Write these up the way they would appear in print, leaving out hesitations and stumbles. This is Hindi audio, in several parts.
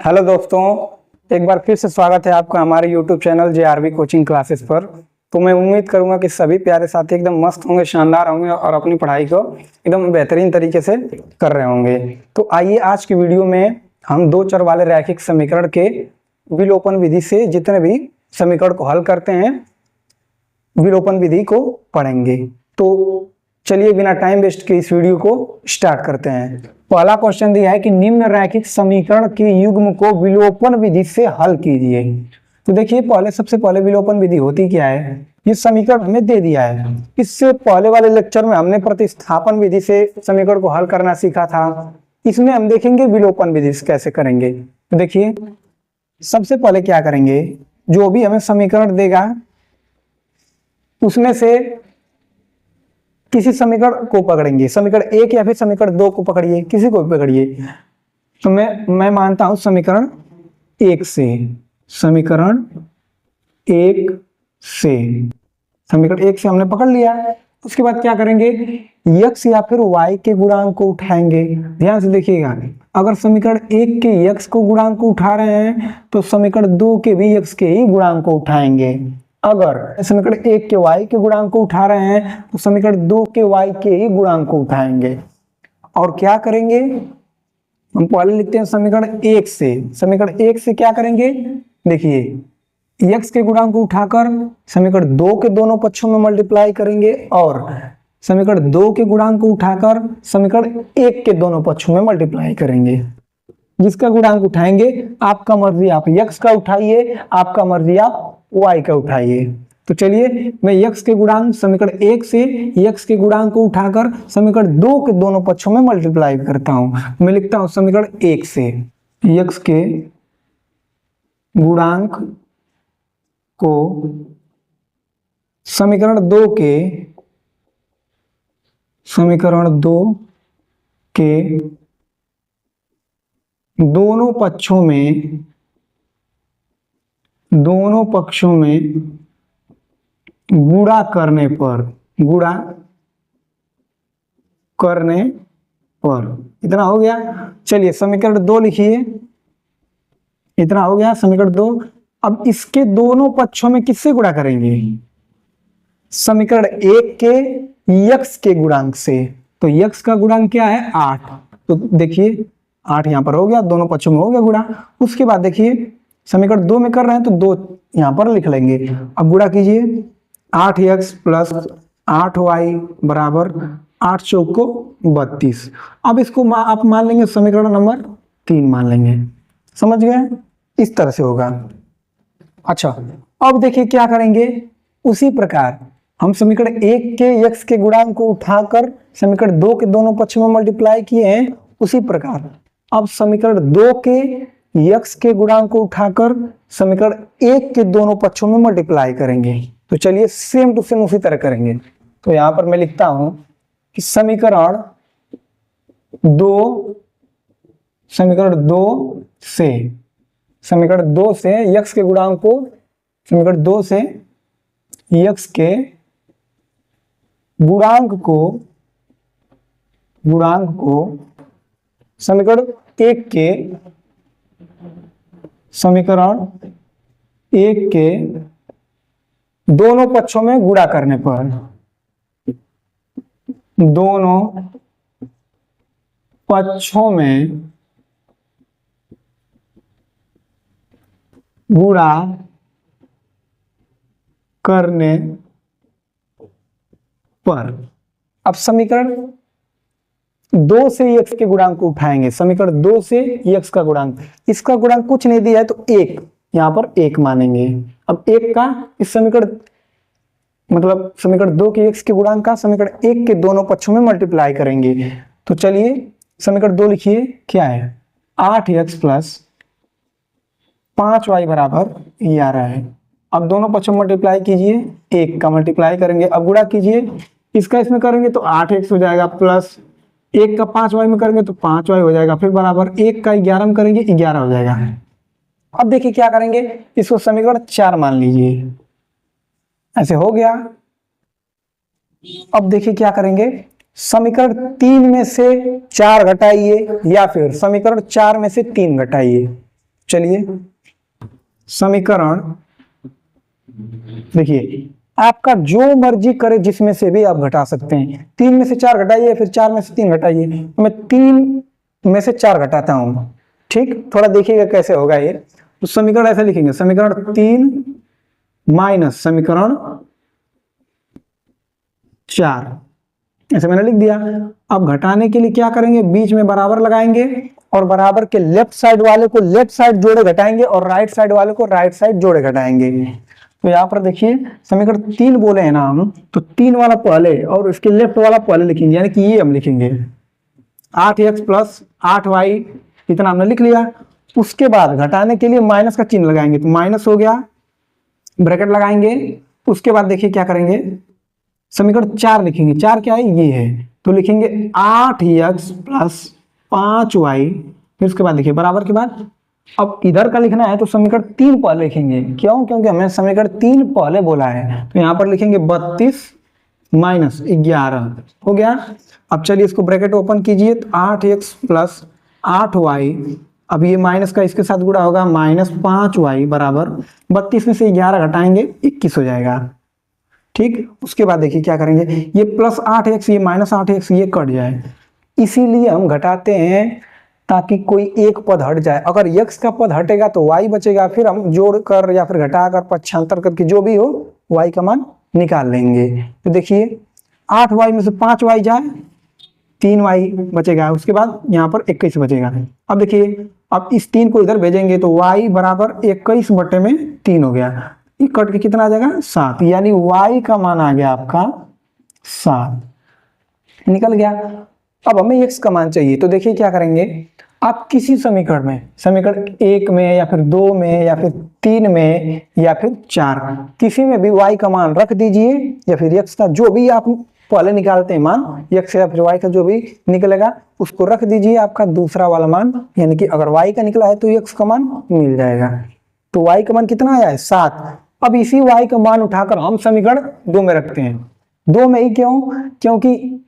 हेलो दोस्तों, एक बार फिर से स्वागत है आपका हमारे YouTube channel JRV coaching classes पर। तो मैं उम्मीद करूंगा कि सभी प्यारे साथी एकदम मस्त होंगे, शानदार होंगे और अपनी पढ़ाई को एकदम बेहतरीन तरीके से कर रहे होंगे। तो आइए आज की वीडियो में हम दो चर वाले रैखिक समीकरण के विलोपन विधि से जितने भी समीकरण को हल करते हैं विलोपन विधि को पढ़ेंगे। तो चलिए बिना टाइम वेस्ट के इस वीडियो को स्टार्ट करते हैं। पहला क्वेश्चन दिया है कि निम्न रैखिक समीकरण के युग्म को विलोपन विधि से हल कीजिए। तो देखिए सबसे पहले विलोपन विधि होती क्या है, ये समीकरण हमें दे दिया है। इससे पहले वाले लेक्चर में हमने प्रतिस्थापन विधि से समीकरण को हल करना सीखा था। इसमें हम देखेंगे विलोपन विधि से कैसे करेंगे। तो देखिए सबसे पहले क्या करेंगे, जो भी हमें समीकरण देगा उसमें से किसी समीकरण को पकड़ेंगे, समीकरण एक या फिर समीकरण दो को पकड़िए, किसी को भी पकड़िए। तो मैं मानता हूं समीकरण एक से, समीकरण एक से हमने पकड़ लिया है। उसके बाद क्या करेंगे, x या फिर y के गुणांक को उठाएंगे। ध्यान से देखिएगा, अगर समीकरण एक के x को गुणांक को उठा रहे हैं तो समीकरण दो के भी x के ही गुणांक को उठाएंगे। अगर समीकरण एक के y के गुणांक को उठा रहे हैं तो समीकरण दो के y के ही गुणांक को उठाएंगे। और क्या करेंगे, हम पहले लिखते हैं समीकरण एक से क्या करेंगे, देखिए x के गुणांक को उठाकर समीकरण दो के दोनों पक्षों में मल्टीप्लाई करेंगे और समीकरण दो के गुणांक को उठाकर समीकरण एक के दोनों पक्षों में मल्टीप्लाई करेंगे। जिसका गुणांक उठाएंगे, आपका मर्जी आप x का उठाइए, आपका मर्जी आप y का उठाइए। तो चलिए मैं x के गुणांक समीकरण एक से x के गुणांक को उठाकर समीकरण दो के दोनों पक्षों में मल्टीप्लाई करता हूं। मैं लिखता हूं समीकरण एक से x के गुणांक को समीकरण दो के दोनों पक्षों में गुणा करने पर इतना हो गया। चलिए समीकरण दो लिखिए, इतना हो गया समीकरण दो। अब इसके दोनों पक्षों में किससे गुणा करेंगे, समीकरण एक के x के गुणांक से। तो x का गुणांक क्या है 8, तो देखिए 8 यहां पर हो गया, दोनों पक्षों में हो गया गुणा। उसके बाद देखिए समीकरण दो में कर रहे हैं तो दो यहां पर लिख लेंगे। अब गुणा कीजिए 8x प्लस 8y बराबर 8 चौक को 32। अब इसको आप मान लेंगे समीकरण नंबर 3 मान लेंगे। समझ गए, इस तरह से होगा। अच्छा अब देखिए क्या करेंगे, उसी प्रकार हम समीकरण एक के x के गुणांक को उठाकर समीकरण दो के दोनों पक्षों में मल्टीप्लाई किए हैं। उसी प्रकार अब समीकरण दो के x के गुणांक को उठाकर समीकरण एक के दोनों पक्षों में मल्टीप्लाई करेंगे। तो चलिए सेम टू सेम उसी तरह करेंगे। तो यहां पर मैं लिखता हूं कि समीकरण दो से x के गुणांक को समीकरण दो से x के गुणांक को समीकरण एक के दोनों पक्षों में गुणा करने पर, दोनों पक्षों में गुणा करने पर। अब समीकरण दो से x के गुणांक को उठाएंगे, समीकरण दो से x का गुणांक, इसका गुणांक कुछ नहीं दिया है तो एक, यहां पर एक मानेंगे। अब एक का इस समीकरण मतलब समीकरण दो के x के गुणांक का समीकरण एक के दोनों पक्षों में मल्टीप्लाई करेंगे। तो चलिए समीकरण दो लिखिए, क्या है 8x प्लस 5y बराबर 11 है। अब दोनों पक्षों में मल्टीप्लाई कीजिए, एक का मल्टीप्लाई करेंगे। अब गुणा कीजिए, इसका इसमें करेंगे तो 8x हो जाएगा, प्लस एक का 5y में करेंगे तो 5y हो जाएगा, फिर बराबर एक का 11 में करेंगे 11 हो जाएगा। अब देखिए क्या करेंगे, इसको समीकरण 4 मान लीजिए, ऐसे हो गया। अब देखिए क्या करेंगे, समीकरण 3 में से 4 घटाइए या फिर समीकरण 4 में से 3 घटाइए। चलिए समीकरण देखिए, आपका जो मर्जी करे जिसमें से भी आप घटा सकते हैं। 3 में से 4 घटाइए, फिर 4 में से 3 घटाइए। मैं 3 में से 4 घटाता हूं, ठीक, थोड़ा देखिएगा कैसे होगा ये। तो समीकरण ऐसे लिखेंगे, समीकरण 3 माइनस समीकरण 4, ऐसे मैंने लिख दिया। अब घटाने के लिए क्या करेंगे, बीच में बराबर लगाएंगे और बराबर के लेफ्ट साइड वाले को लेफ्ट साइड जोड़े घटाएंगे और राइट साइड वाले को राइट साइड जोड़े घटाएंगे। तो यहाँ पर देखिए समीकरण 3 बोले हैं ना हम, तो 3 वाला पहले और उसके लेफ्ट वाला पहले लिखेंगे, यानी कि ये हम लिखेंगे 8x प्लस 8y, इतना हमने लिख लिया। उसके बाद घटाने के लिए माइनस का चिन्ह लगाएंगे, तो माइनस हो गया, ब्रैकेट लगाएंगे। उसके बाद देखिए क्या करेंगे, समीकरण 4 लिखेंगे। 4 क्या है, ये है, तो लिखेंगे 8x प्लस 5y। फिर उसके बाद देखिए बराबर के बाद अब इधर का लिखना है तो समीकरण 3 पहले लिखेंगे। क्यों, क्योंकि हमें समीकरण 3 पहले बोला है, तो यहाँ पर लिखेंगे 32 माइनस 11 हो गया। अब चलिए इसको ब्रैकेट ओपन कीजिए, तो 8x प्लस 8y, अब ये माइनस का इसके साथ गुणा होगा, माइनस 5y बराबर 32 में से 11 घटाएंगे 21 हो जाएगा, ठीक। उसके बाद देखिए क्या करेंगे, ये प्लस 8x ये माइनस 8x ये कट जाए, इसीलिए हम घटाते हैं ताकि कोई एक पद हट जाए। अगर x का पद हटेगा तो y बचेगा, फिर हम जोड़ कर या फिर घटा कर पक्षांतर करके जो भी हो y का मान निकाल लेंगे। तो देखिए 8y में से 5y जाए 3y बचेगा, उसके बाद यहाँ पर 21 बचेगा। अब देखिए अब इस 3 को इधर भेजेंगे तो y बराबर 21 बटे में 3 हो गया, ये कट के कितना आ जाएगा 7, यानी y का मान आ गया आपका 7 निकल गया। अब हमें x का मान चाहिए, तो देखिए क्या करेंगे, आप किसी समीकरण में, समीकरण 1 में या फिर 2 में या फिर 3 में या फिर 4, किसी में भी y का मान रख दीजिए, या फिर x का जो भी आप पहले निकालते हैं मान, x या फिर y का जो भी निकलेगा उसको रख दीजिए, आपका दूसरा वाला मान, यानी कि अगर y का निकला है तो x का मान मिल जाएगा। तो y का मान कितना आया है 7। अब इसी y का मान उठाकर हम समीकरण 2 में रखते हैं। 2 में ही क्यों, क्योंकि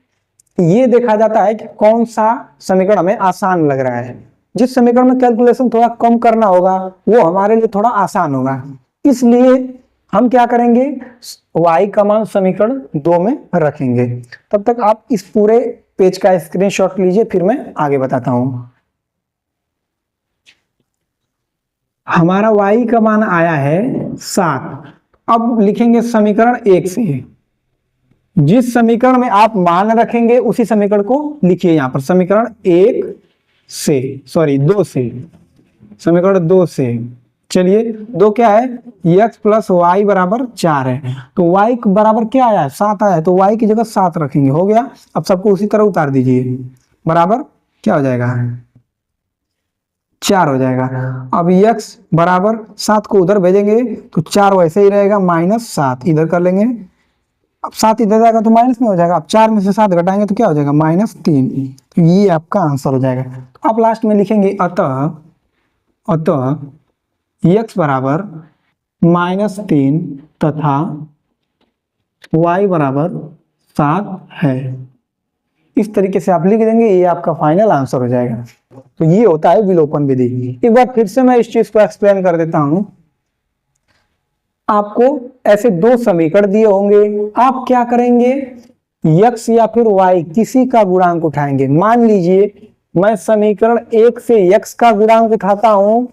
ये देखा जाता है कि कौन सा समीकरण हमें आसान लग रहा है। जिस समीकरण में कैलकुलेशन थोड़ा कम करना होगा वो हमारे लिए थोड़ा आसान होगा, इसलिए हम क्या करेंगे, y का मान समीकरण 2 में रखेंगे। तब तक आप इस पूरे पेज का स्क्रीनशॉट लीजिए, फिर मैं आगे बताता हूं। हमारा y का मान आया है 7। अब लिखेंगे समीकरण 1 से, जिस समीकरण में आप मान रखेंगे उसी समीकरण को लिखिए यहाँ पर, समीकरण 1 से, सॉरी 2 से, समीकरण 2 से। चलिए 2 क्या है, x प्लस वाई बराबर 4 है, तो y बराबर क्या आया है 7 आया है, तो y की जगह 7 रखेंगे, हो गया। अब सबको उसी तरह उतार दीजिए, बराबर क्या हो जाएगा 4 हो जाएगा। अब x बराबर 7 को उधर भेजेंगे तो 4 वैसे ही रहेगा, माइनस 7 इधर कर लेंगे, अब 7 इधर जाएगा तो माइनस में हो जाएगा। अब 4 में से 7 घटाएंगे तो क्या हो जाएगा -3, तो ये आपका आंसर हो जाएगा। तो आप लास्ट में लिखेंगे अतः x बराबर -3 तथा y बराबर 7 है। इस तरीके से आप लिख देंगे, ये आपका फाइनल आंसर हो जाएगा। तो ये होता है विलोपन विधि। एक बार फिर से मैं इस चीज को एक्सप्लेन कर देता हूं। आपको ऐसे 2 समीकरण दिए होंगे, आप क्या करेंगे, x या फिर y किसी का गुणांक उठाएंगे। मान लीजिए मैं समीकरण 1 से x का गुणांक उठाता हूं,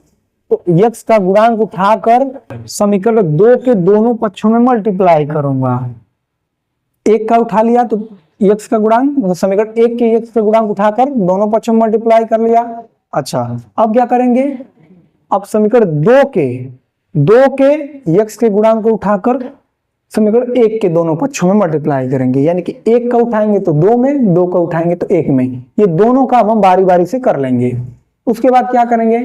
तो x का गुणांक उठाकर समीकरण 2 के दोनों पक्षों में मल्टीप्लाई करूंगा। 1 का उठा लिया तो x का गुणांक, समीकरण 1 के x का गुणांक उठाकर दोनों पक्षों में मल्टीप्लाई कर लिया। अच्छा, अब क्या करेंगे, अब समीकरण 2 के x के गुणांक को उठाकर समीकरण 1 के दोनों पक्षों में मल्टीप्लाई करेंगे, यानी कि 1 का उठाएंगे तो 2 में, 2 का उठाएंगे तो 1 में। ये दोनों का हम बारी बारी से कर लेंगे। उसके बाद क्या करेंगे,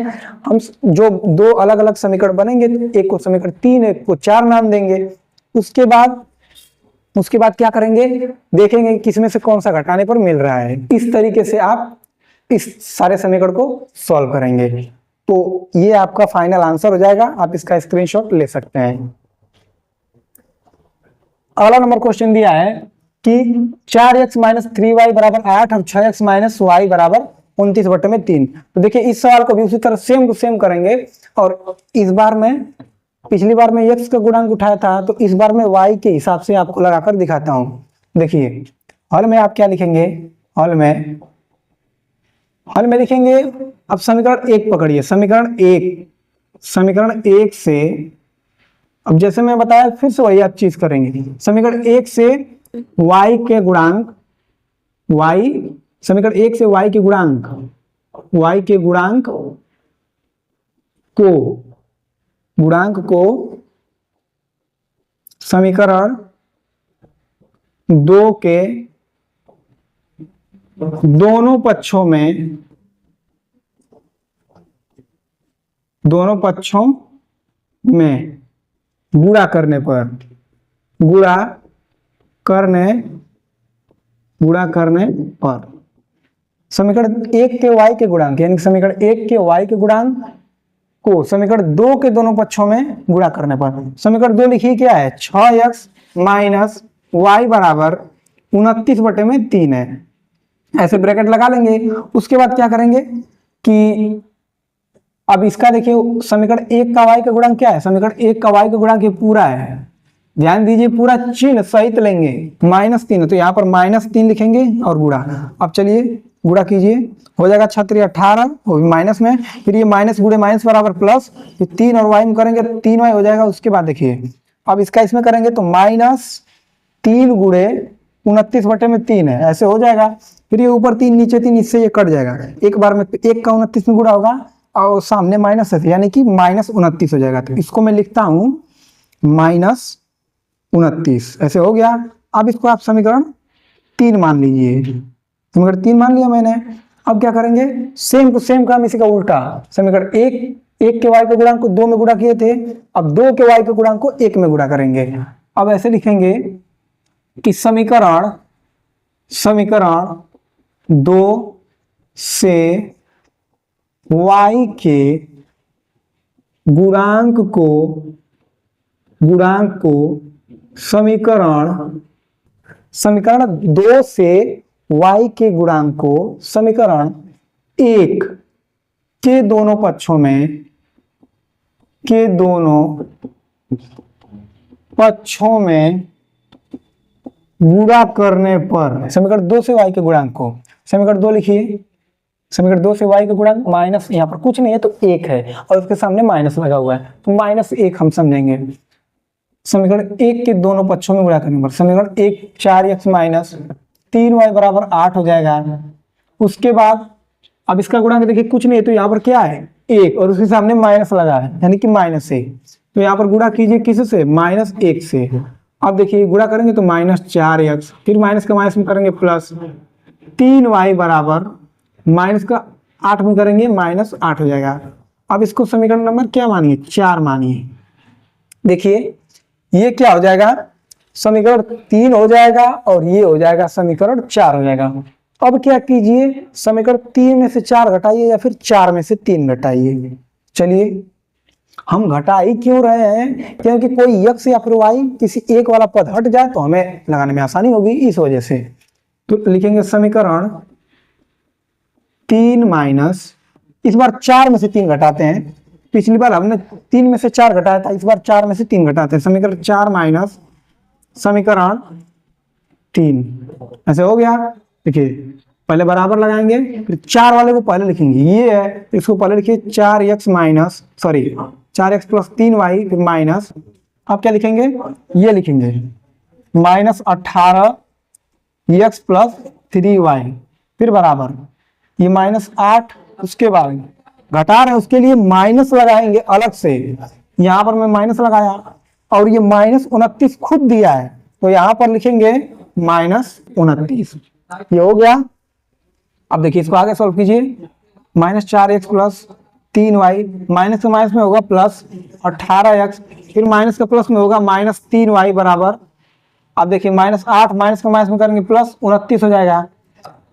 हम जो 2 अलग अलग समीकरण बनेंगे, एक को समीकरण 3 एक को 4 नाम देंगे। उसके बाद क्या करेंगे, देखेंगे किसमें से कौन सा घटाने पर मिल रहा है। इस तरीके से आप इस सारे समीकरण को सॉल्व करेंगे, तो ये आपका फाइनल आंसर हो जाएगा। आप इसका स्क्रीनशॉट ले सकते हैं। अगला नंबर क्वेश्चन दिया है कि 4x - 3y बराबर 8 और 6x - y बराबर 29/3। तो देखिए इस सवाल को भी उसी तरह सेम टू सेम करेंगे, और इस बार में पिछली बार में x का गुणांक उठाया था, तो इस बार में y के हिसाब से आपको लगाकर दिखाता हूँ। देखिए हल में आप क्या लिखेंगे, हल में लिखेंगे, अब समीकरण 1 पकड़िए, समीकरण 1 से, अब जैसे मैं बताया फिर से वही आप चीज करेंगे। समीकरण 1 से y के गुणांक, समीकरण 1 से y के गुणांक को समीकरण 2 के दोनों पक्षों में गुणा करने पर समीकरण 1 के y के गुणांक, यानी समीकरण 1 के y के गुणांक को समीकरण 2 के दोनों पक्षों में गुणा करने पर, समीकरण 2 लिखिए क्या है, 6x माइनस y बराबर 29/3 है, ऐसे ब्रैकेट लगा लेंगे। उसके बाद क्या करेंगे कि अब इसका देखिए समीकरण 1 का y का गुणांक क्या है, समीकरण 1 का y का गुणांक ये पूरा है, ध्यान दीजिए पूरा चिन्ह सहित लेंगे, -3 तो यहाँ पर -3 लिखेंगे और गुणा। अब चलिए गुणा कीजिए, हो जाएगा 6 18, वो भी माइनस में, फिर ये माइनस गुणे माइनस बराबर प्लस, फिर 3 और y में करेंगे 3y हो जाएगा। उसके बाद देखिए अब इसका इसमें करेंगे तो -3 गुणे 29/3 है, ऐसे हो जाएगा। फिर ये ऊपर 3 नीचे 3, इससे ये कट जाएगा, एक बार में 1 का 29 में गुणा होगा और सामने माइनस है, यानी कि -29 हो जाएगा। तो इसको मैं लिखता हूं -29, ऐसे हो गया। अब इसको आप समीकरण 3 मान लीजिए, समीकरण 3 मान लिया मैंने। अब क्या करेंगे, सेम टू सेम काम इसी का उल्टा, समीकरण 1 के y के गुणांक को 2 में गुणा किए थे, अब 2 के y के गुणांक को 1 में गुणा करेंगे। अब ऐसे लिखेंगे कि समीकरण 2 से y के गुणांक को समीकरण 2 से y के गुणांक को समीकरण 1 के दोनों पक्षों में गुणा करने पर, समीकरण 2 से y के गुणांक को, समीकरण 2 लिखिए, समीकरण 2 से y का गुणांक माइनस, यहाँ पर कुछ नहीं है तो 1 है और उसके सामने माइनस लगा हुआ है तो -1 हम समझेंगे। समीकरण 1 के दोनों पक्षों में गुणा करने पर, समीकरण 1 4x माइनस 3y बराबर 8 हो जाएगा। उसके बाद अब इसका गुणांक देखिए कुछ नहीं है तो यहाँ पर क्या है 1 और उसके सामने माइनस लगा है, यानी कि -1, तो यहाँ पर गुणा कीजिए किससे, -1 से। अब देखिए गुणा करेंगे तो -4x, फिर माइनस का माइनस में करेंगे प्लस 3y बराबर माइनस का 8 में करेंगे -8 हो जाएगा। अब इसको समीकरण नंबर क्या मानिए, 4 मानिए। देखिए ये क्या हो जाएगा, समीकरण 3 हो जाएगा और ये हो जाएगा समीकरण 4 हो जाएगा। अब क्या कीजिए, समीकरण 3 में से 4 घटाइए या फिर 4 में से 3 घटाइए। चलिए हम घटा ही क्यों रहे हैं, क्योंकि कोई x या फिर y किसी एक वाला पद हट जाए तो हमें लगाने में आसानी होगी, इस वजह से। तो लिखेंगे समीकरण 3 माइनस, इस बार 4 में से 3 घटाते हैं, पिछली बार हमने 3 में से 4 घटाया था, इस बार 4 में से 3 घटाते हैं, समीकरण 4 माइनस समीकरण 3, ऐसे हो गया। देखिए पहले बराबर लगाएंगे, फिर 4 वाले को पहले लिखेंगे, ये है इसको पहले लिखिए 4x minus 4x plus 3y, फिर माइनस, अब क्या लिखेंगे, ये लिखेंगे -18x प्लस 3y, फिर बराबर ये -8, उसके बाद घटा रहे उसके लिए माइनस लगाएंगे अलग से, यहाँ पर मैं माइनस लगाया और ये -29 खुद दिया है तो यहाँ पर लिखेंगे -29, ये हो गया। अब देखिए इसको आगे सॉल्व कीजिए, -4x प्लस 3y, माइनस का माइनस में होगा प्लस 18x, फिर माइनस का प्लस में होगा -3y बराबर, अब देखिए -8 माइनस का माइनस में करेंगे प्लस 29 हो जाएगा।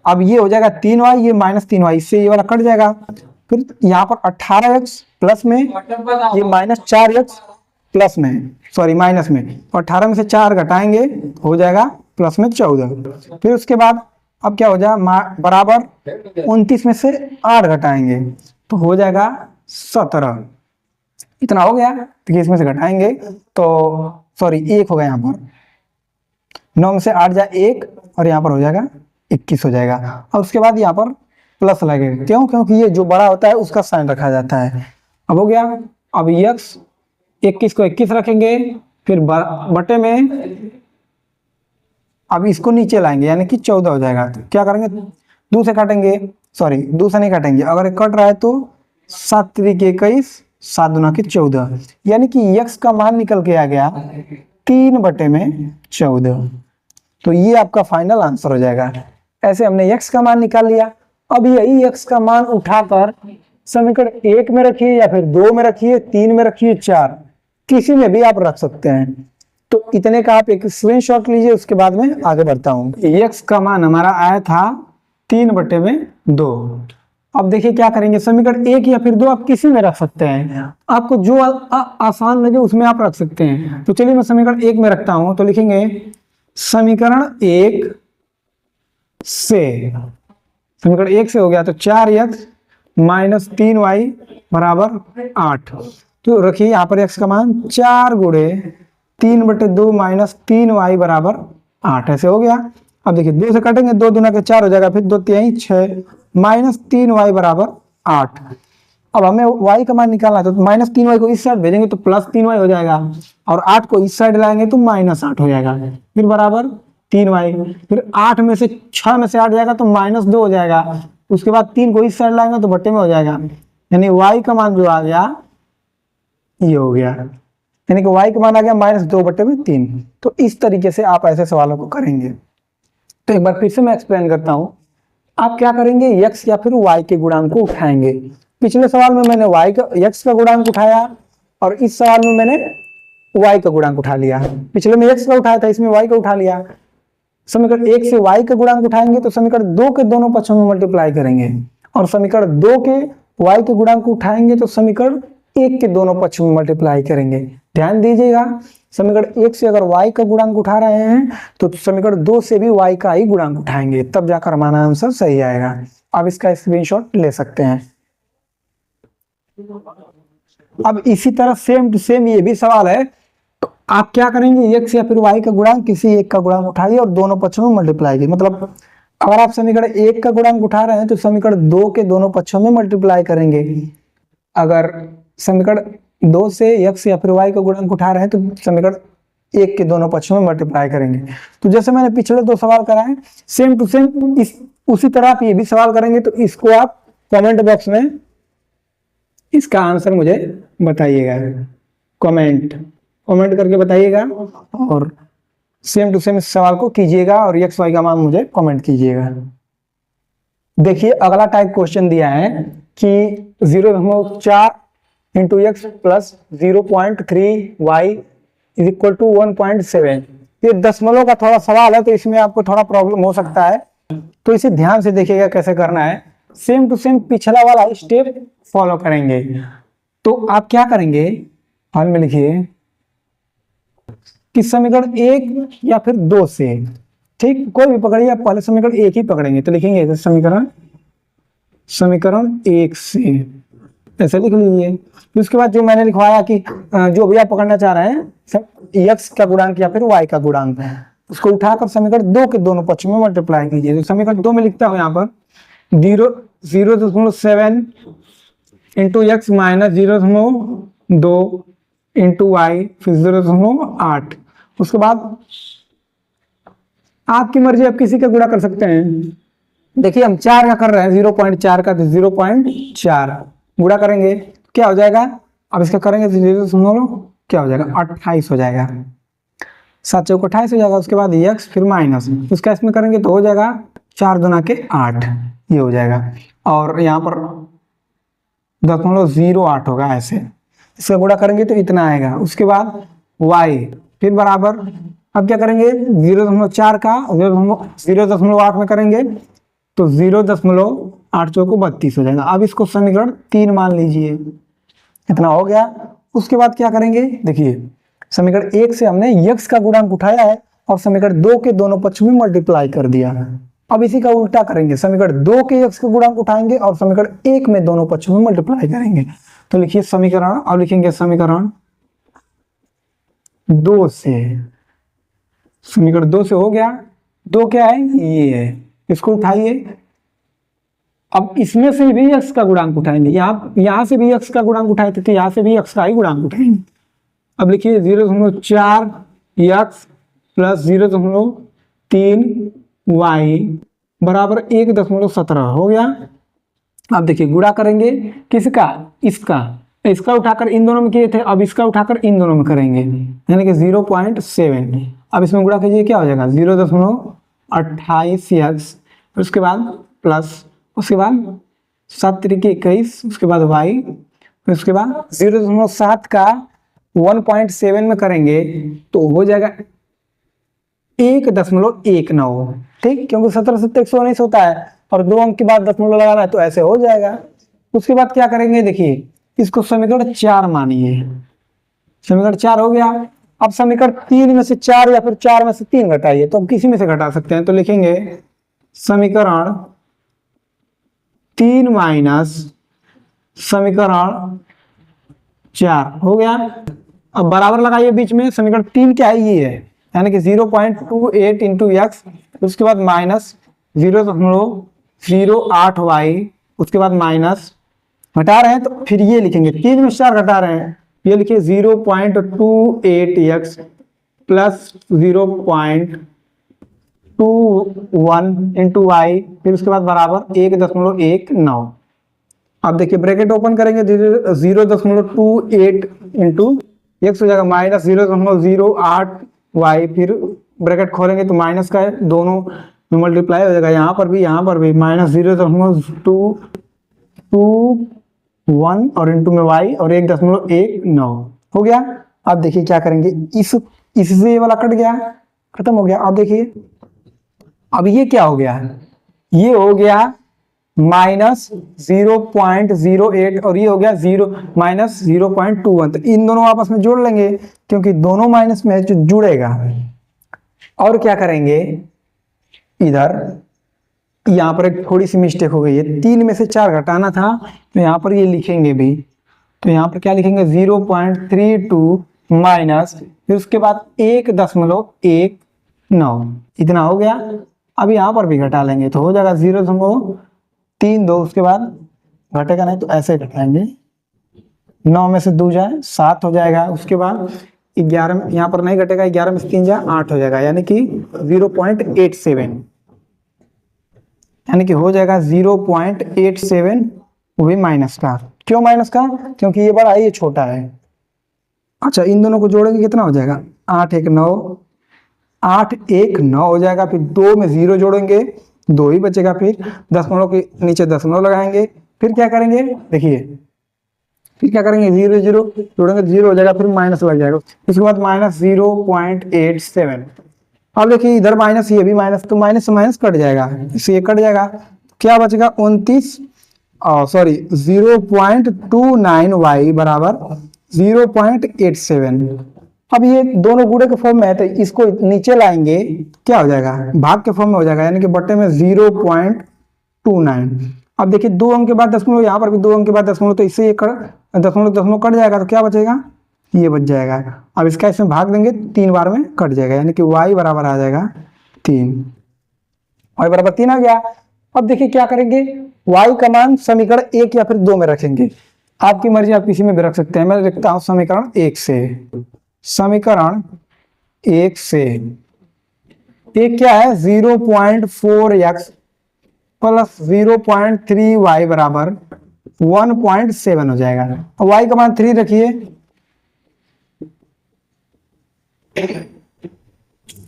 अब ये हो जाएगा 3y, ये -3y, इससे ये वाला कट जाएगा। फिर यहाँ पर 18x प्लस में, ये -4x प्लस में, माइनस में, और 18 में से 4 घटाएंगे हो जाएगा प्लस में 14। फिर उसके बाद अब क्या हो जाएगा, बराबर 29 में से 8 घटाएंगे तो हो जाएगा 17। इतना हो गया, तो इसमें से घटाएंगे तो सॉरी 1 हो गया, यहाँ पर 9 में से 8 जाए 1 और यहाँ पर हो जाएगा 21 हो जाएगा। और उसके बाद यहाँ पर प्लस लगेगा, क्यों? क्योंकि ये जो बड़ा होता है उसका साइन रखा जाता है। अब हो गया, अब x 21 को 21 रखेंगे, फिर बटे में अब इसको नीचे लाएंगे यानी कि 14 हो जाएगा। तो क्या करेंगे, 2 से काटेंगे, सॉरी 2 से नहीं काटेंगे, अगर ये कट रहा है तो 7 त्रिक 21, 7 दूना के 14, यानी कि x का मान निकल के आ गया 3/14। तो ये आपका फाइनल आंसर हो जाएगा। ऐसे हमने x का मान निकाल लिया। अब यही x का मान उठाकर समीकरण 1 में रखिए या फिर 2 में रखिए, 3 में रखिए, 4, किसी में भी आप रख सकते हैं। तो इतने का आप एक स्क्रीनशॉट लीजिए, उसके बाद में आगे बढ़ता हूँ। x का मान हमारा आया था 3/2। अब देखिए क्या करेंगे, समीकरण 1 या फिर 2 आप किसी में रख सकते हैं, आपको जो आसान लगे उसमें आप रख सकते हैं। तो चलिए मैं समीकरण 1 में रखता हूं, तो लिखेंगे समीकरण 1 से, समीकरण 1 से हो गया तो 4x - 3y = 8। तो रखिए यहाँ पर x का मान 4 गुणे 3/2 - 3y = 8, ऐसे हो गया। अब देखिए 2 से काटेंगे, 2 दूना के 4 हो जाएगा, फिर 2 तिहाई 6 - 3y = 8। अब हमें y का मान निकालना है, तो -3y को इस साइड भेजेंगे तो +3y हो जाएगा, और 8 को इस साइड लाएंगे तो -8 हो जाएगा, फिर बराबर 3y, फिर 8 में से 6 में से 8 जाएगा तो -2 हो जाएगा, उसके बाद 3 को इस साइड लाएंगे तो बट्टे में हो जाएगा, यानी y का मान जो आ गया ये हो गया, यानी कि y का मान आ गया -2/3। तो इस तरीके से आप ऐसे सवालों को करेंगे। तो एक बार फिर से मैं एक्सप्लेन करता हूं। आप क्या करेंगे, x या फिर y के गुणांक को उठाएंगे। पिछले सवाल में मैंने x का गुणांक उठाया और इस सवाल में मैंने y का गुणांक उठा लिया। पिछले में x का उठाया था, इसमें y का उठा लिया। समीकरण 1 से y का गुणांक उठाएंगे तो समीकरण 2 के दोनों पक्षों में मल्टीप्लाई करेंगे, और समीकरण 2 के y के गुणांक को उठाएंगे तो समीकरण 1 के दोनों पक्षों में मल्टीप्लाई करेंगे। ध्यान दीजिएगा, समीकरण 1 से अगर y का गुणांक उठा रहे हैं तो समीकरण 2 से भी y का ही गुणांक उठाएंगे, तब जाकर हमारा आंसर सही आएगा। अब इसका स्क्रीनशॉट ले सकते हैं। अब इसी तरह सेम टू सेम ये भी सवाल है, तो आप क्या करेंगे, x या फिर y का गुणांक किसी एक का गुणांक उठाइए और दोनों पक्षों में मल्टीप्लाई कीजिए। मतलब अगर आप समीकरण 1 का गुणांक उठा रहे हैं तो समीकरण 2 के दोनों पक्षों में मल्टीप्लाई करेंगे। अगर समीकरण 2 से x या फिर y का गुणांक उठा रहे हैं तो समीकरण 1 के दोनों पक्षों में मल्टीप्लाई करेंगे। तो जैसे मैंने पिछले 2 सवाल कराए, सेम टू सेम उसी तरह आप ये भी सवाल करेंगे। तो इसको आप कमेंट बॉक्स में इसका आंसर मुझे बताइएगा, कमेंट करके बताइएगा, और सेम टू सेम इस सवाल को कीजिएगा और x y का मान मुझे कमेंट कीजिएगा। देखिए अगला टाइप क्वेश्चन दिया है कि 0.4 × x + 0.3y = 1.7। ये दशमलव का थोड़ा सवाल है, तो इसमें आपको थोड़ा प्रॉब्लम हो सकता है, तो इसे ध्यान से देखिएगा कैसे करना है। सेम टू सेम पिछला वाला स्टेप फॉलो करेंगे। तो आप क्या करेंगे, हल में लिखिए कि समीकरण 1 या फिर 2 से, ठीक, कोई भी पकड़िए, आप पहले समीकरण 1 ही पकड़ेंगे। तो लिखेंगे समीकरण 1 से, ऐसे लिख लीजिए। फिर उसके बाद जो मैंने लिखवाया कि जो भी आप पकड़ना चाह रहे हैं, x का गुणांक या फिर y का गुणांक, उसको उठाकर समीकरण 2 के दोनों पक्षों में मल्टीप्लाई कीजिए। तो समीकरण 2 में लिखता हूं यहाँ पर 0.7 × x - 0.2 × y, फिर 0.8। उसके बाद आपकी मर्जी, आप किसी का गुणा कर सकते हैं। देखिए हम 4 का कर रहे हैं, 0.4 का, तो 0.4 गुणा करेंगे क्या हो जाएगा, अब इसका करेंगे तो 0 क्या हो जाएगा, 28 हो जाएगा, 7 चौक 28 हो जाएगा। उसके बाद x फिर माइनस, उसका इसमें करेंगे तो हो जाएगा 4 दूना के 8, ये हो जाएगा, और यहाँ पर 0.08 होगा, ऐसे इसका गुणा करेंगे तो इतना आएगा। उसके बाद y फिर बराबर, अब क्या करेंगे 0.4 का 0.8 में करेंगे तो 0.8 चौको 32 हो जाएगा। अब इसको समीकरण 3 मान लीजिए, इतना हो गया। उसके बाद क्या करेंगे, देखिए समीकरण 1 से हमने x का गुणांक उठाया है और समीकरण 2 के दोनों पक्ष में मल्टीप्लाई कर दिया। अब इसी का उल्टा करेंगे, समीकरण 2 के x का गुणांक उठाएंगे और समीकरण 1 में दोनों पक्षों में मल्टीप्लाई करेंगे। तो लिखिए समीकरण, अब लिखेंगे समीकरण 2 से, समीकरण 2 से हो गया, 2 क्या है, ये है, इसको उठाइए। अब इसमें से भी x का गुणांक उठाएंगे, यहाँ से भी x का गुणांक उठाए थे तो यहाँ से भी x का ही गुणांक उठाएंगे। अब लिखिए 0.4 x प्लस 0.3 y बराबर 1.17 हो गया। अब देखिए गुणा करेंगे किसका, इसका उठाकर इन दोनों में किए थे, अब इसका उठाकर इन दोनों में करेंगे, यानी कि 0.7। अब इसमें गुणा कीजिए, क्या हो जाएगा 0.28 x, उसके बाद प्लस, उसके बाद 7 तरीके 21, उसके बाद y, फिर उसके बाद 0.7 का 1.7 में करेंगे तो हो जाएगा 1.19, ठीक, क्योंकि 17 से 119 होता है और 2 अंक के बाद दशमलव लगाना है तो ऐसे हो जाएगा। उसके बाद क्या करेंगे, देखिए इसको समीकरण 4 मानिए, समीकरण 4 हो गया। अब समीकरण 3 में से 4 या फिर 4 में से 3 घटाइए, तो हम किसी में से घटा सकते हैं, तो लिखेंगे समीकरण 3 माइनस समीकरण 4 हो गया। अब बराबर लगाइए बीच में, समीकरण 3 क्या है, ये है, यानी कि 0.28 इंटू एक्स, उसके बाद माइनस 0.08 वाई, उसके बाद माइनस, घटा रहे हैं तो फिर ये लिखेंगे, 3 में 4 घटा रहे हैं, ये लिखिए 0.28 एक्स प्लस 0.21 इंटू वाई, फिर उसके बाद बराबर 1.19। अब देखिए ब्रैकेट ओपन करेंगे, 0.28 इंटू एक्स हो जाएगा माइनस 0.08 वाई, फिर ब्रैकेट खोलेंगे तो माइनस का है, दोनों में मल्टीप्लाई हो जाएगा, यहाँ पर भी माइनस 0.221 और इंटू में वाई और 1.19 हो गया। अब देखिए क्या करेंगे, इससे ये वाला कट गया, खत्म हो गया। अब देखिए अब ये क्या हो गया, ये हो गया माइनस 0.08 और ये हो गया माइनस 0.21, तो इन दोनों आपस में जोड़ लेंगे क्योंकि दोनों माइनस में जो जुड़ेगा। और क्या करेंगे, इधर यहाँ पर एक थोड़ी सी मिस्टेक हो गई है, 3 में से 4 घटाना था तो यहाँ पर ये लिखेंगे भी, तो यहाँ पर क्या लिखेंगे 0.32 माइनस, फिर उसके बाद 1.19, इतना हो गया। अब यहाँ पर भी घटा लेंगे तो हो जाएगा 0.32, उसके बाद घटेगा नहीं तो ऐसे घटाएंगे, 9 में से 2 जाए 7 हो जाएगा, उसके बाद 11, यहाँ पर नहीं घटेगा, 11 में से 3 जाए 8 हो जाएगा, यानी कि 0.87, यानी कि हो जाएगा 0.87, वो भी माइनस का। क्यों माइनस का, क्योंकि ये बड़ा है ये छोटा है। अच्छा इन दोनों को जोड़ेंगे कितना हो जाएगा, 8 1 9 हो जाएगा, फिर 2 में 0 जोड़ेंगे 2 ही बचेगा, फिर दशमलव के नीचे दशमलव लगाएंगे, फिर क्या करेंगे, देखिए फिर क्या करेंगे 0 0 जोड़ेंगे 0 हो जाएगा, फिर माइनस लग जाएगा, उसके बाद माइनस 0.87। अब देखिए इधर माइनस, ये भी माइनस, तो माइनस से माइनस कट जाएगा, इससे ये कट जाएगा, क्या बचेगा 0.29 y बराबर 0.87। अब ये दोनों गुणे के फॉर्म में है तो इसको नीचे लाएंगे, क्या हो जाएगा, भाग के फॉर्म में हो जाएगा, यानी कि बट्टे में 0.29। अब देखिए 2 अंक के बाद दशमलव, यहाँ पर भी 2 अंक के बाद दशमलव, तो इससे ये दशमलव कट जाएगा, तो क्या बचेगा, ये बच जाएगा। अब इसका इसमें भाग देंगे 3 बार में कट जाएगा, यानी कि y बराबर आ जाएगा 3, y बराबर 3 आ गया। अब देखिए क्या करेंगे, y का मान समीकरण 1 या फिर 2 में रखेंगे, आपकी मर्जी, आप किसी में भी रख सकते हैं। मैं लिखता हूं समीकरण 1 से, समीकरण 1 से एक क्या है 0.4x प्लस 0.3y बराबर 1.7 हो जाएगा। y का मान 3 रखिए,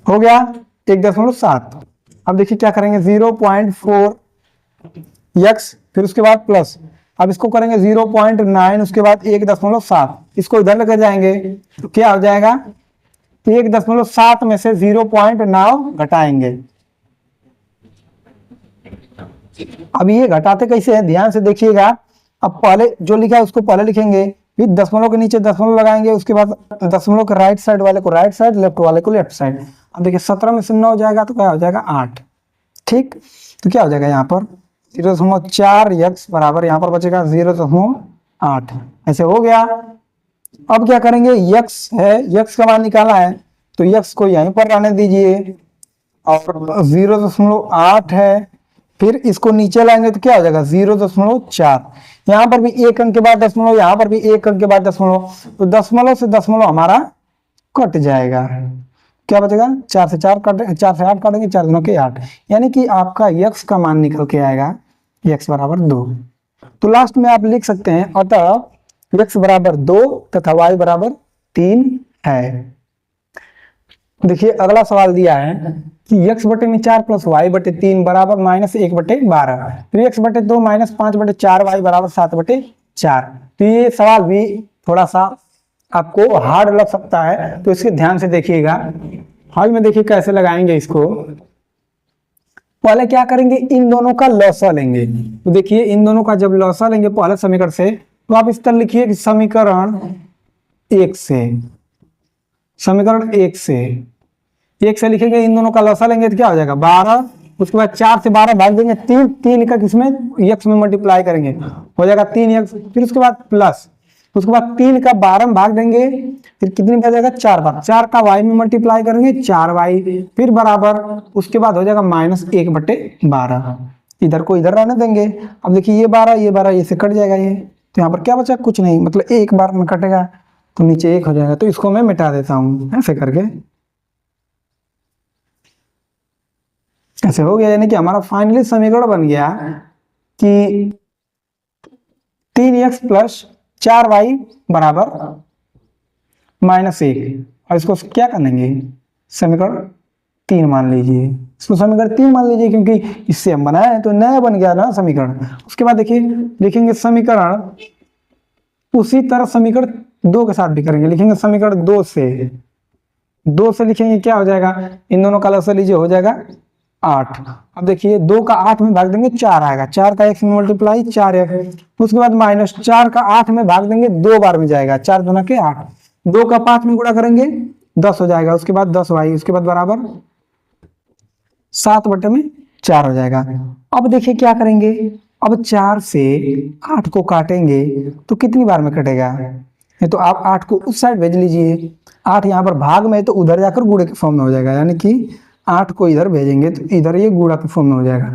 हो गया 1.7। अब देखिए क्या करेंगे 0.4x, फिर उसके बाद प्लस, अब इसको करेंगे 0.9, उसके बाद 1.7, इसको इधर लेकर जाएंगे तो क्या हो जाएगा 1.7 में से 0.9 घटाएंगे। अब ये घटाते कैसे हैं, ध्यान से देखिएगा। अब पहले जो लिखा है उसको पहले लिखेंगे, फिर दशमलव के नीचे दशमलव लगाएंगे, उसके बाद दशमलव के राइट साइड वाले को राइट साइड, लेफ्ट वाले को लेफ्ट साइड। अब देखिए 17 में से 9 जाएगा तो क्या हो जाएगा 8, ठीक, तो क्या हो जाएगा यहाँ पर 0.4x बराबर यहाँ पर बचेगा 0.8। ऐसे हो गया। अब क्या करेंगे, x है, x का मान निकाला है तो x को यहीं पर रहने दीजिए और 0.8 है, फिर इसको नीचे लाएंगे तो क्या हो जाएगा 0.4। यहाँ पर भी एक अंक के बाद दशमलव, यहाँ पर भी एक अंक के बाद दशमलव, तो दशमलव से दशमलव हमारा कट जाएगा। क्या बचेगा, 4 से 4 काटेंगे, 4 से 8 काटेंगे, 4 दूनी 8, यानी कि आपका x का मान निकल के आएगा x बराबर 2। तो लास्ट में आप लिख सकते हैं अतः x बराबर 2 तथा y बराबर 3 है। देखिए अगला सवाल दिया है कि x बटे में 4 प्लस y बटे 3 बराबर -1 बटे 12, फिर x बटे 2 माइनस 5 बटे 4 y बराबर 7 बटे 4। तो ये सवाल भी थोड़ा सा आपको हार्ड लग सकता है, तो इसके ध्यान से देखिएगा। हाल में देखिए कैसे लगाएंगे इसको। पहले क्या करेंगे, इन दोनों का लॉसा लेंगे। तो देखिए इन दोनों का जब लॉसा लेंगे पहले समीकरण से, तो आप इस तरह लिखिए कि समीकरण 1 से, समीकरण 1 से लिखेंगे, इन दोनों का लॉसा लेंगे तो क्या हो जाएगा 12, उसके बाद 4 से 12 भाग देंगे, 3 का किसमें x में मल्टीप्लाई करेंगे हो जाएगा 3x, फिर उसके बाद प्लस, उसके बाद 3 का 12 में भाग देंगे, फिर कितनी बच जाएगा 4 बार, 4 का y में मल्टीप्लाई करेंगे 4y, फिर बराबर, उसके बाद हो जाएगा -1 बटे 12। इधर को इधर रहने देंगे। अब देखिए ये 12 ये से कट जाएगा ये, तो यहाँ पर क्या बचा, कुछ नहीं, मतलब एक बार में कटेगा तो नीचे 1 हो जाएगा। तो इसको मैं मिटा देता हूँ ऐसे करके, ऐसे हो गया। यानी कि हमारा फाइनली समीकरण बन गया कि 3x प्लस 4y बराबर -1, और इसको क्या करेंगे समीकरण 3 मान लीजिए, इसको समीकरण 3 मान लीजिए, क्योंकि इससे हम बनाए तो नया बन गया ना समीकरण। उसके बाद देखिए लिखेंगे समीकरण, उसी तरह समीकरण 2 के साथ भी करेंगे, लिखेंगे समीकरण 2 से लिखेंगे, क्या हो जाएगा, इन दोनों का लसा लीजिए, हो जाएगा 8। अब देखिए 2 का 8 में भाग देंगे 4 आएगा, 4 का x में मल्टीप्लाई 4x, उसके बाद -4 का 8 में भाग देंगे 2 बार में जाएगा, 4 दूना के 8, 2 का 5 में गुणा करेंगे 10 हो जाएगा, उसके बाद 10y, उसके बाद बराबर 7 बटे में 4 हो जाएगा। अब देखिए क्या करेंगे, अब 4 से 8 को काटेंगे तो कितनी बार में कटेगा, तो आप 8 को उस साइड भेज लीजिए, 8 यहाँ पर भाग में तो उधर जाकर गुणे के फॉर्म में हो जाएगा, यानी कि 8 को इधर भेजेंगे तो इधर ये गुणा के फॉर्म में हो जाएगा।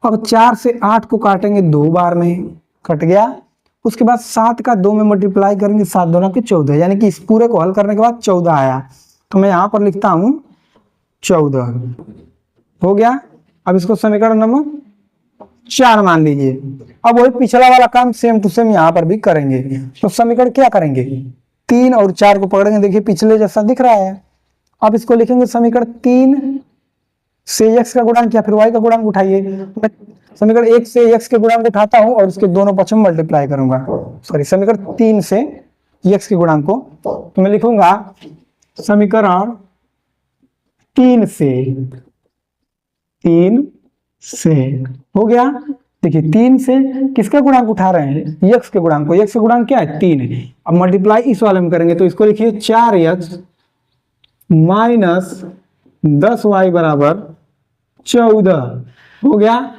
अब 4 से 8 को काटेंगे 2 बार में, कट गया, उसके बाद 7 का 2 में मल्टीप्लाई करेंगे, 7 दूना के 14, यानी कि इस पूरे को हल करने के बाद 14 आया, तो मैं यहाँ पर लिखता हूँ 14 हो गया। अब इसको समीकरण नंबर 4 मान लीजिए। अब वही पिछला वाला काम सेम टू सेम यहाँ पर भी करेंगे। तो समीकरण क्या करेंगे, 3 और 4 को पकड़ेंगे, देखिए पिछले जैसा दिख रहा है। अब इसको लिखेंगे समीकरण 3 से x का गुणांक या फिर y का गुणांक उठाइए। मैं समीकरण 1 से x के गुणांक उठाता हूं और उसके दोनों पक्षों में मल्टीप्लाई करूंगा, सॉरी समीकरण 3 से x के गुणांक को, तो मैं लिखूंगा समीकरण 3 से हो गया। देखिए 3 से किसका गुणांक उठा रहे हैं, x के गुणांक को, x के गुणांक क्या है 3 है। अब मल्टीप्लाई इस वाले में करेंगे, तो इसको लिखिए 4x माइनस 10y बराबर 14 हो गया।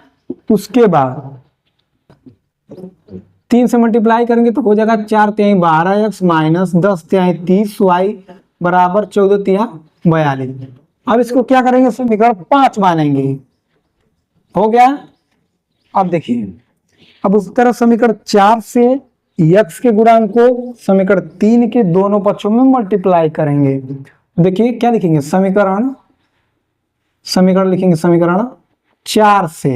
उसके बाद 3 से मल्टीप्लाई करेंगे तो हो जाएगा 4 तिहाई 12x माइनस 10 तिहाई 30y बराबर 14 तिहाई 42। अब इसको क्या करेंगे, समीकरण 5 मानेंगे, हो गया। अब देखिए, अब उस तरह समीकरण 4 से x के गुणांक को समीकरण 3 के दोनों पक्षों में मल्टीप्लाई करेंगे। देखिए क्या लिखेंगे, समीकरण लिखेंगे समीकरण 4 से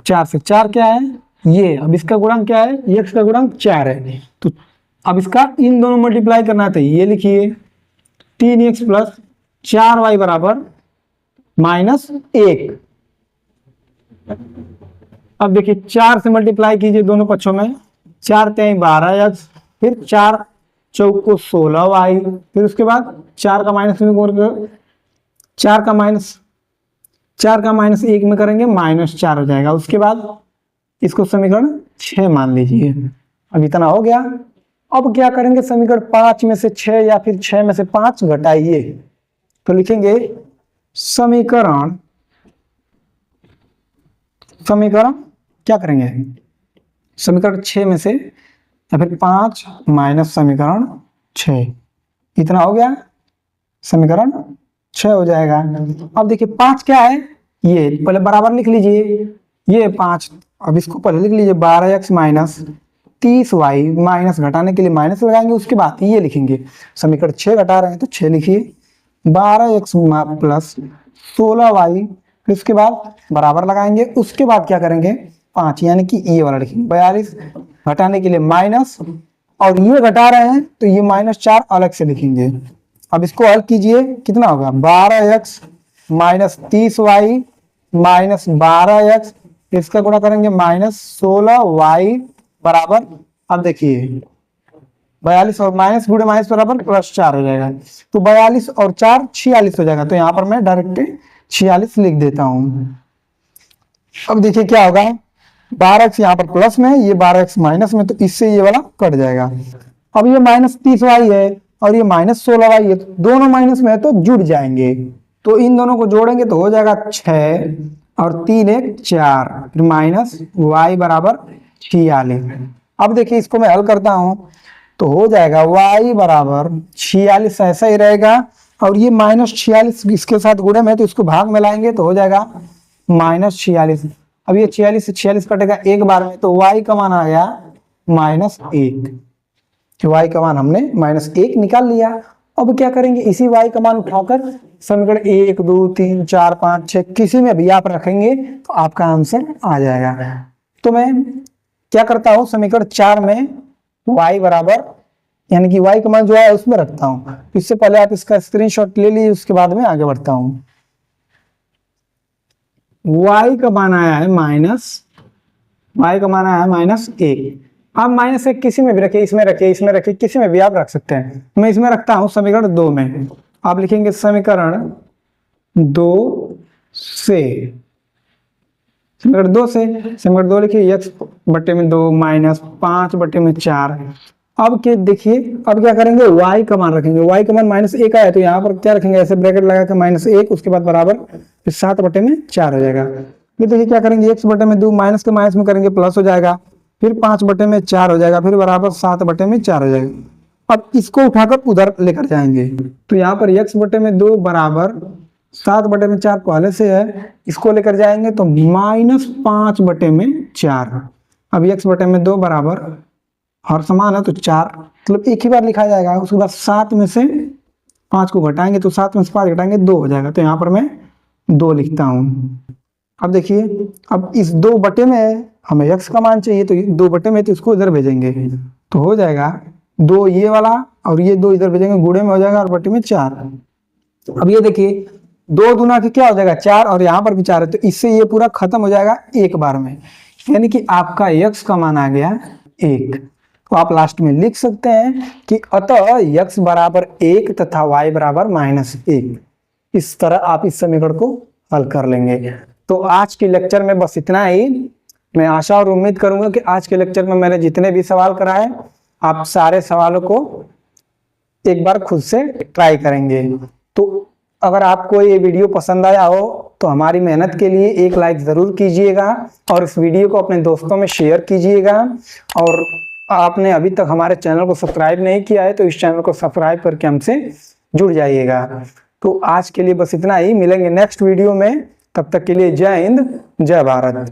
4 क्या है ये, अब इसका गुणांक क्या है, x का गुणांक 4 है, तो अब इसका इन दोनों मल्टीप्लाई करना है, ये लिखिए 3x प्लस 4y बराबर -1। अब देखिए 4 से मल्टीप्लाई कीजिए दोनों पक्षों में, 4 तिहाई 12x, फिर 4 चौको 16y, फिर उसके बाद 4 का माइनस में 4 का माइनस 1 में करेंगे -4 हो जाएगा। उसके बाद इसको समीकरण 6 मान लीजिए। अब इतना हो गया। अब क्या करेंगे, समीकरण 5 में से 6 या फिर 6 में से 5 घटाइए, तो लिखेंगे समीकरण समीकरण क्या करेंगे, समीकरण 6 में से या फिर 5 माइनस समीकरण 6, इतना हो गया, समीकरण 6 हो जाएगा। अब देखिए 5 क्या है, ये पहले बराबर लिख लीजिए, ये 5, अब इसको पहले लिख लीजिए 12x माइनस 30y, माइनस घटाने के लिए माइनस लगाएंगे, उसके बाद ये लिखेंगे, समीकरण 6 घटा रहे हैं तो 6 लिखिए, 12x प्लस 16y, फिर उसके बाद बराबर लगाएंगे, उसके बाद क्या करेंगे 5, यानी कि ये वाला लिखेंगे, 42 घटाने के लिए माइनस, और ये घटा रहे हैं तो ये -4 अलग से लिखेंगे। अब इसको हल कीजिए, कितना होगा 12x minus 30y minus 12x, इसका गुणा करेंगे -16y बराबर, अब देखिए 42 और माइनस गुणे माइनस बराबर +4 हो जाएगा, तो 42 और 4 46 हो जाएगा, तो यहाँ पर मैं डायरेक्ट 46 लिख देता हूँ। अब देखिए क्या होगा, 12x यहाँ पर प्लस में, ये 12x माइनस में, तो इससे ये वाला कट जाएगा। अब ये -30y है और ये -16y है, दोनों माइनस में है तो जुड़ जाएंगे, तो इन दोनों को जोड़ेंगे तो हो जाएगा 6 और 3 1 4, फिर माइनस y बराबर 46। अब देखिए इसको मैं हल करता हूं तो हो जाएगा y बराबर 46, ऐसा ही रहेगा, और ये -46 इसके साथ गुणे में, तो इसको भाग में लाएंगे तो हो जाएगा -46। अब ये 46 से 46 कटेगा एक बार में, तो y का मान आ गया -1, y का मान हमने -1 निकाल लिया। अब क्या करेंगे, इसी y का मान उठाकर समीकरण 1 2 3 4 5 6 किसी में भी आप रखेंगे तो आपका आंसर आ जाएगा। तो मैं क्या करता हूं, समीकरण 4 में y बराबर, यानी कि y का मान जो है उसमें रखता हूं। इससे पहले आप इसका स्क्रीनशॉट ले लीजिए, उसके बाद में आगे बढ़ता हूं। y का मान आया है y का मान आया है -1। आप -1 किसी में भी रखिए, इसमें रखिए, इसमें रखिए, किसी में भी आप रख सकते हैं। मैं इसमें रखता हूं समीकरण 2 में। आप लिखेंगे समीकरण 2 से, समीकरण 2 से, समीकरण 2 लिखिए x बटे में 2 माइनस 5 बटे में 4। अब के देखिए, अब क्या करेंगे, y का मान रखेंगे, y का मान -1 आया तो यहाँ पर क्या रखेंगे, ऐसे ब्रैकेट लगा के -1, उसके बाद बराबर, फिर 7 बटे में 4 हो जाएगा। फिर देखिए क्या करेंगे, x बटे में 2 माइनस के माइनस में करेंगे प्लस हो जाएगा, फिर 5 बटे में 4 हो जाएगा, फिर बराबर 7 बटे में 4 हो जाएगा। अब इसको उठाकर उधर लेकर जाएंगे, तो यहाँ पर x बटे में 2 बराबर 7 बटे में 4 पहले से है, इसको लेकर जाएंगे तो -5 बटे में 4। अब x बटे में 2 बराबर, हर समान है तो 4, मतलब एक ही बार लिखा जाएगा। उसके बाद 7 में से 5 को घटाएंगे तो 7 में से 5 घटाएंगे 2 हो जाएगा, तो यहाँ पर मैं 2 लिखता हूँ। अब देखिए, अब इस 2 बटे में हमें x का मान चाहिए, तो 2 बटे में तो इसको इधर भेजेंगे, तो हो जाएगा 2 ये वाला और ये 2 इधर भेजेंगे, गुणे में हो जाएगा और बटे में 4। अब ये देखिए 2 दूना के क्या हो जाएगा 4, और यहाँ पर भी 4 है, तो इससे ये पूरा खत्म हो जाएगा एक बार में, यानी कि आपका x का मान आ गया 1। तो आप लास्ट में लिख सकते हैं कि अतः x बराबर 1 तथा y बराबर -1। इस तरह आप इस समीकरण को हल कर लेंगे। तो आज के लेक्चर में बस इतना ही। मैं आशा और उम्मीद करूंगा कि आज के लेक्चर में मैंने जितने भी सवाल कराए, आप सारे सवालों को एक बार खुद से ट्राई करेंगे। तो अगर आपको ये वीडियो पसंद आया हो तो हमारी मेहनत के लिए एक लाइक ज़रूर कीजिएगा, और इस वीडियो को अपने दोस्तों में शेयर कीजिएगा। और आपने अभी तक हमारे चैनल को सब्सक्राइब नहीं किया है तो इस चैनल को सब्सक्राइब करके हमसे जुड़ जाइएगा। तो आज के लिए बस इतना ही, मिलेंगे नेक्स्ट वीडियो में। तब तक के लिए जय हिंद, जय भारत।